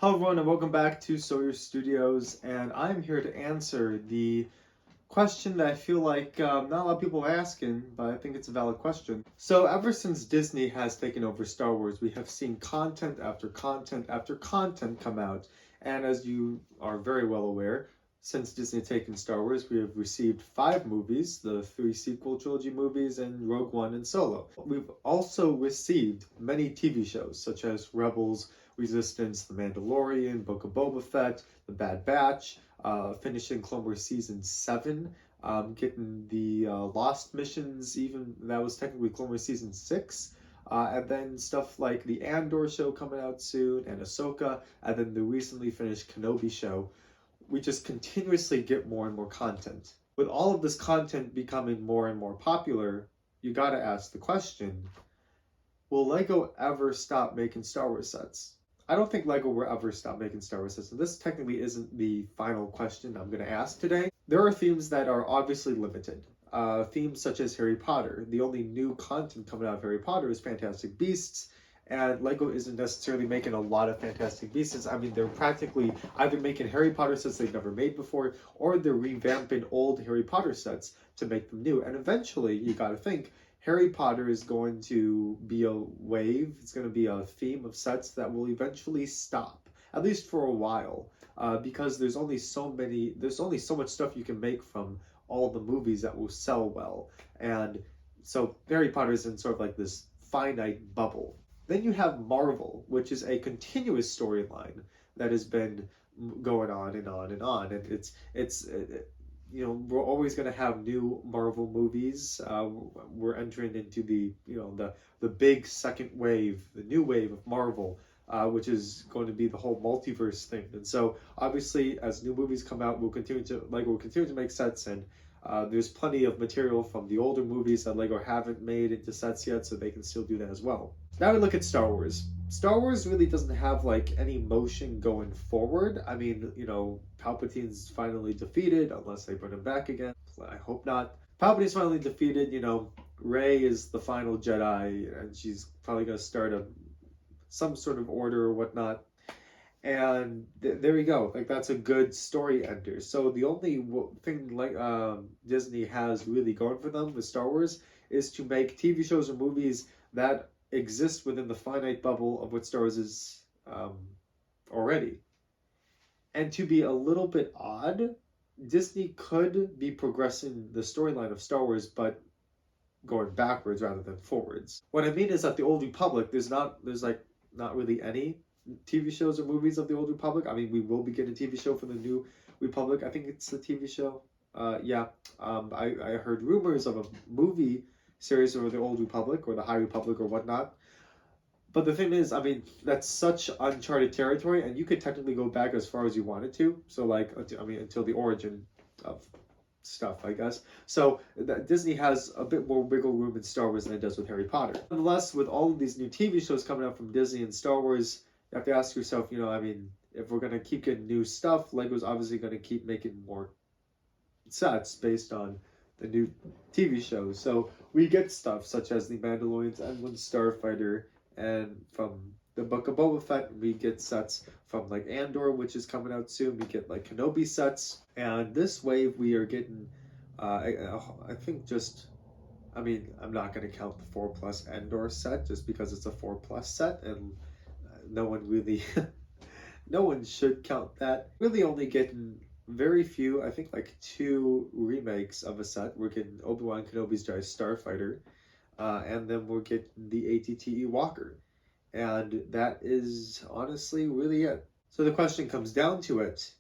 Hello everyone and welcome back to Sawyer Studios, and I'm here to answer the question that I feel like not a lot of people are asking, but I think it's a valid question. So ever since Disney has taken over Star Wars, we have seen content after content after content come out, and as you are very well aware, since Disney has taken Star Wars, we have received 5 movies, the 3 sequel trilogy movies, and Rogue One and Solo. We've also received many TV shows, such as Rebels, Resistance, The Mandalorian, Book of Boba Fett, The Bad Batch, finishing Clone Wars Season 7, getting the Lost missions, even that was technically Clone Wars Season 6. And then stuff like the Andor show coming out soon, and Ahsoka, and then the recently finished Kenobi show. We just continuously get more and more content. With all of this content becoming more and more popular, you gotta ask the question, will LEGO ever stop making Star Wars sets? I don't think LEGO will ever stop making Star Wars sets, and this technically isn't the final question I'm going to ask today. There are themes that are obviously limited. Themes such as Harry Potter. The only new content coming out of Harry Potter is Fantastic Beasts, and LEGO isn't necessarily making a lot of Fantastic Beasts. I mean, they're practically either making Harry Potter sets they've never made before, or they're revamping old Harry Potter sets to make them new. And eventually, you gotta think, Harry Potter is going to be a wave. It's going to be a theme of sets that will eventually stop, at least for a while, because there's only so much stuff you can make from all the movies that will sell well, and so Harry Potter is in sort of like this finite bubble. Then you have Marvel, which is a continuous storyline that has been going on and on and on, and we're always going to have new Marvel movies. We're entering into the big second wave, the new wave of Marvel, which is going to be the whole multiverse thing. And so, obviously, as new movies come out, we'll continue to make sets, and there's plenty of material from the older movies that LEGO haven't made into sets yet, so they can still do that as well. Now we look at Star Wars. Star Wars really doesn't have like any motion going forward. I mean, Palpatine's finally defeated, unless they bring him back again. I hope not. Palpatine's finally defeated. Rey is the final Jedi, and she's probably gonna start some sort of order or whatnot. And there we go. Like, that's a good story ender. So the only thing like Disney has really going for them with Star Wars is to make TV shows or movies that exist within the finite bubble of what Star Wars is already. And to be a little bit odd, Disney could be progressing the storyline of Star Wars, but going backwards rather than forwards. What I mean is that the Old Republic, there's not really any TV shows or movies of the Old Republic. I mean, we will be getting a TV show for the New Republic. I think it's the TV show. I heard rumors of a movie series over the Old Republic or the High Republic or whatnot. But the thing is, I mean, that's such uncharted territory, and you could technically go back as far as you wanted to. So, like, until the origin of stuff, I guess. So Disney has a bit more wiggle room in Star Wars than it does with Harry Potter. Nonetheless, with all of these new TV shows coming out from Disney and Star Wars, you have to ask yourself, if we're going to keep getting new stuff, LEGO's obviously going to keep making more sets based on the new TV shows. So we get stuff such as The Mandalorian's Endless Starfighter, and from the Book of Boba Fett, we get sets from like Andor, which is coming out soon. We get like Kenobi sets, and this wave we are getting, I think I'm not going to count the 4+ Andor set just because it's a 4+ set, and no one should count that. Really only getting very few, I think like 2 remakes of a set. We're getting Obi-Wan Kenobi's Starfighter, and then we're getting the ATTE Walker. And that is honestly really it. So the question comes down to it,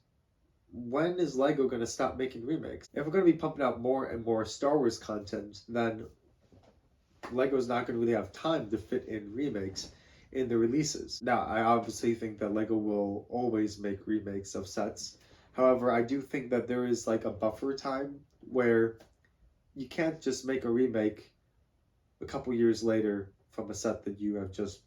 when is LEGO going to stop making remakes? If we're going to be pumping out more and more Star Wars content, then LEGO's not going to really have time to fit in remakes in the releases. Now, I obviously think that LEGO will always make remakes of sets. However, I do think that there is like a buffer time where you can't just make a remake a couple years later from a set that you have just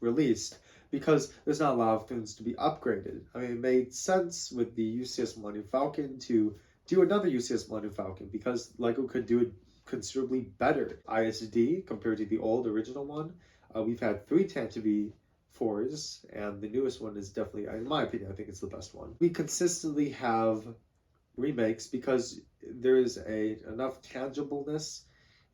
released, because there's not a lot of things to be upgraded. I mean, it made sense with the UCS Millennium Falcon to do another UCS Millennium Falcon because LEGO could do it considerably better. ISD compared to the old original one. We've had 3 Tantive 4s, and the newest one is definitely, in my opinion, I think it's the best one. We consistently have remakes because there is enough tangibleness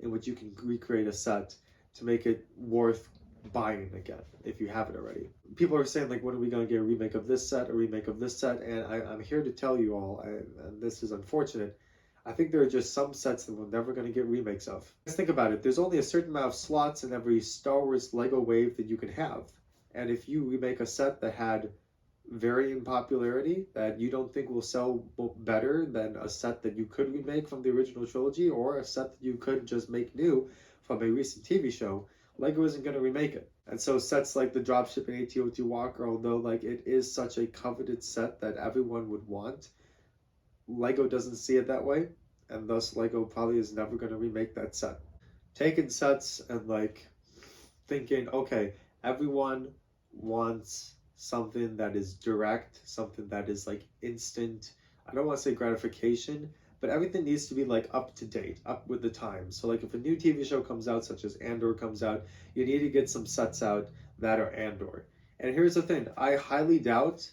in which you can recreate a set to make it worth buying again if you haven't already. People are saying, like, when are we going to get a remake of this set, a remake of this set? And I'm here to tell you all, and this is unfortunate, I think there are just some sets that we're never going to get remakes of. Let's think about it. There's only a certain amount of slots in every Star Wars Lego wave that you can have. And if you remake a set that had varying popularity that you don't think will sell better than a set that you could remake from the original trilogy, or a set that you could just make new from a recent TV show, Lego isn't going to remake it. And so sets like the dropship and AT-OT Walker, although like it is such a coveted set that everyone would want, Lego doesn't see it that way, and thus Lego probably is never going to remake that set. Taking sets and like thinking, okay, everyone wants something that is direct, something that is like instant. I don't want to say gratification, but everything needs to be like up to date, up with the times. So like if a new TV show comes out, such as Andor comes out, you need to get some sets out that are Andor. And here's the thing, I highly doubt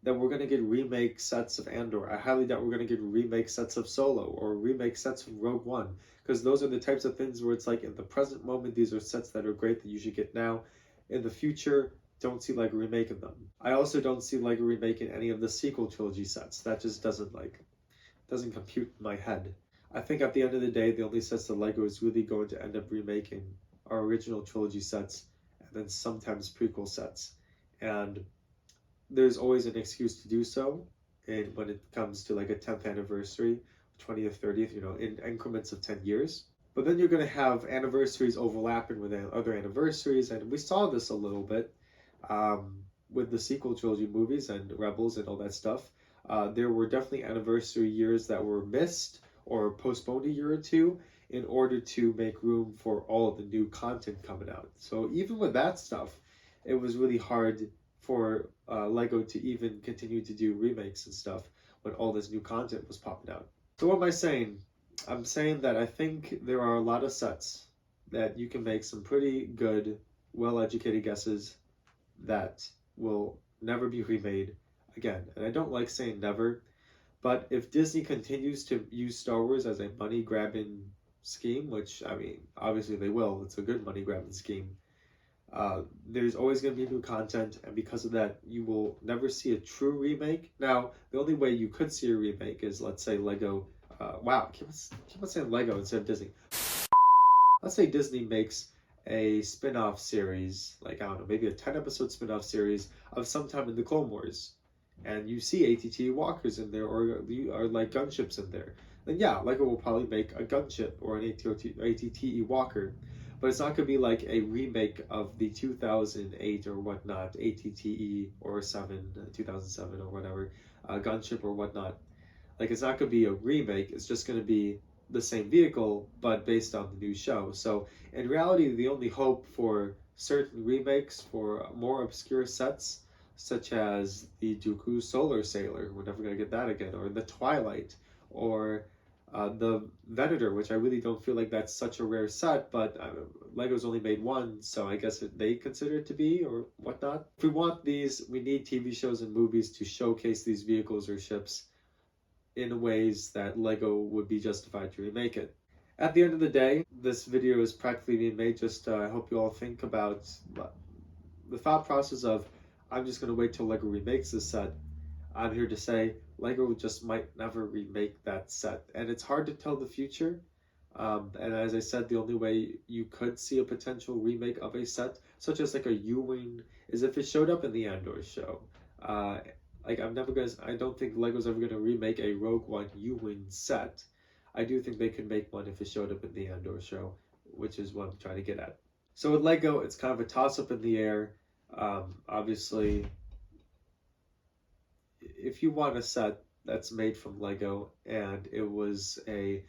that we're going to get remake sets of Andor. I highly doubt we're going to get remake sets of Solo or remake sets from Rogue One, because those are the types of things where it's like in the present moment, these are sets that are great that you should get now. In the future, don't see Lego remaking them. I also don't see Lego remaking any of the sequel trilogy sets. That just doesn't compute in my head. I think at the end of the day, the only sets that Lego is really going to end up remaking are original trilogy sets and then sometimes prequel sets. And there's always an excuse to do so, and when it comes to like a 10th anniversary, 20th, 30th, in increments of 10 years. But then you're going to have anniversaries overlapping with other anniversaries, and we saw this a little bit with the sequel trilogy movies and Rebels and all that stuff. There were definitely anniversary years that were missed or postponed a year or two in order to make room for all of the new content coming out. So even with that stuff, it was really hard for Lego to even continue to do remakes and stuff when all this new content was popping out. So what am I saying? I'm saying that I think there are a lot of sets that you can make some pretty good, well-educated guesses that will never be remade again. And I don't like saying never, but if Disney continues to use Star Wars as a money-grabbing scheme, which, I mean, obviously they will, it's a good money-grabbing scheme, there's always going to be new content, and because of that, you will never see a true remake. Now, the only way you could see a remake is, let's say, Lego. Wow, keep on saying Lego instead of Disney. Let's say Disney makes a spin-off series, like, I don't know, maybe a 10-episode spin-off series of sometime in the Clone Wars, and you see AT-T walkers in there, or like gunships in there. Then yeah, Lego will probably make a gunship or an AT-T walker. But it's not going to be like a remake of the 2008 or whatnot, ATTE or 2007 or whatever, gunship or whatnot. Like, it's not going to be a remake, it's just going to be the same vehicle, but based on the new show. So, in reality, the only hope for certain remakes for more obscure sets, such as the Dooku Solar Sailor, we're never going to get that again, or the Twilight, or the Venator, which I really don't feel like that's such a rare set, but Lego's only made one, so I guess they consider it to be, or whatnot. If we want these, we need TV shows and movies to showcase these vehicles or ships in ways that Lego would be justified to remake it. At the end of the day, this video is practically being made just I hope you all think about the thought process of, I'm just going to wait till Lego remakes this set. I'm here to say Lego just might never remake that set, and it's hard to tell the future. And as I said, the only way you could see a potential remake of a set, such as like a U-Wing, is if it showed up in the Andor show. I don't think Lego's ever gonna remake a Rogue One U-Wing set. I do think they could make one if it showed up in the Andor show, which is what I'm trying to get at. So with Lego, it's kind of a toss-up in the air. Obviously, if you want a set that's made from Lego and it was a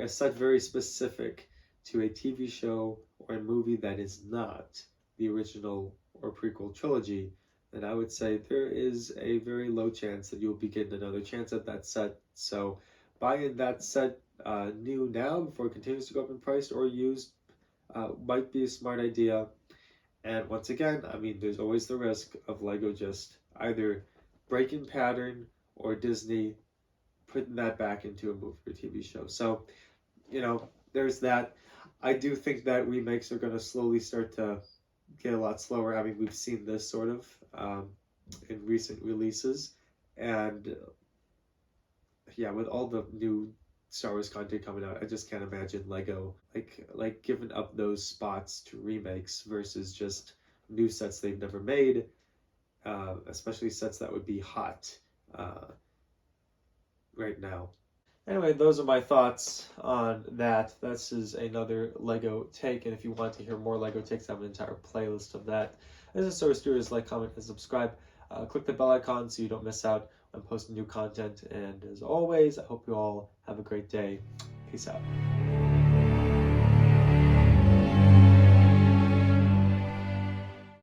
set very specific to a TV show or a movie that is not the original or prequel trilogy, then I would say there is a very low chance that you'll be getting another chance at that set. So buying that set new now before it continues to go up in price or used might be a smart idea. And once again, I mean, there's always the risk of Lego just either breaking pattern or Disney putting that back into a movie or TV show. So, there's that. I do think that remakes are going to slowly start to get a lot slower. I mean, we've seen this sort of in recent releases. And yeah, with all the new Star Wars content coming out, I just can't imagine Lego like giving up those spots to remakes versus just new sets they've never made, especially sets that would be hot right now. Anyway, those are my thoughts on that. This is another Lego take, and if you want to hear more Lego takes, I have an entire playlist of that. As a service, do is like, comment, and subscribe. Click the bell icon so you don't miss out on posting new content. And as always, I hope you all have a great day. Peace out.